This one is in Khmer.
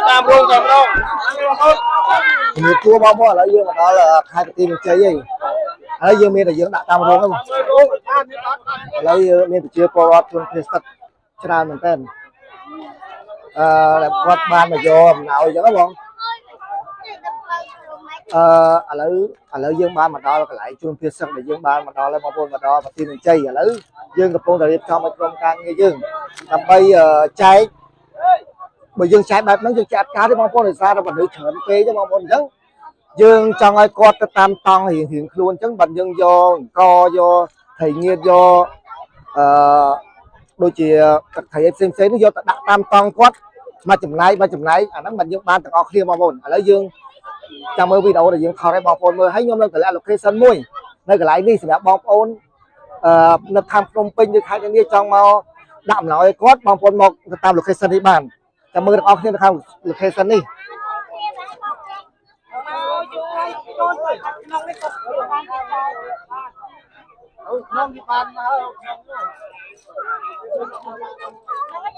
តាមរួងតាមរងជំរាបសួរបងប្អូនឥឡូវយើងមកដល់ខេត្តបន្ទាយមានជ័យហើយហើយយើងមានតែយើងដាក់តាមរងហ្នឹងឥឡូវយើងមានប្រជាពលរដ្ឋជនភេសទឹកច្រើនមែនតើគាត់បានមកយកអំណោយអញ្ចឹងណាបងឥឡូវយើងបានមកដល់កន្លែងជួនភាសឹកដែលយើងបានមកដល់ហើយបងប្អូនមកដល់ប្រទេសមានជ័យឥឡូវយើងកំពុងតែរៀបចំឲ្យក្រុមការងារយើងដើម្បីចែកបើយើងចែកបែបហ្នឹងយើងចាត់ការទេបងប្អូនដោយសារតែមនុស្សច្រើនពេកទេបងប្អូនអញ្ចឹងយើងចង់ឲ្យគាត់ទៅតាមតង់រៀងខ្លួនអញ្ចឹងបើយើងយកអង្គយកត្រីងៀតយកដូចជាទឹកត្រីផ្សេងនេះយកទៅដាក់តាមតង់គាត់មកចំណាយអាហ្នឹងមិនយើងបានទាំងអស់គ្នាបងប្អូនឥឡូវយើងចាំមើលវីដេអូដែលយើងថតឲ្យបងប្អូនមើលហើយខ្ញុំនឹងតម្លាក់ location មួយនៅកន្លែងនេះសម្រាប់បងប្អូននៅខាងភ្នំពេញឬខេត្តនានាចង់មកដាក់អំណោយឲ្យគាត់បងប្អូនមកទៅតាម location នេះបានចាំមើលទាំងអស់គ្នានៅខាង location នេះក្នុងនេះបានមក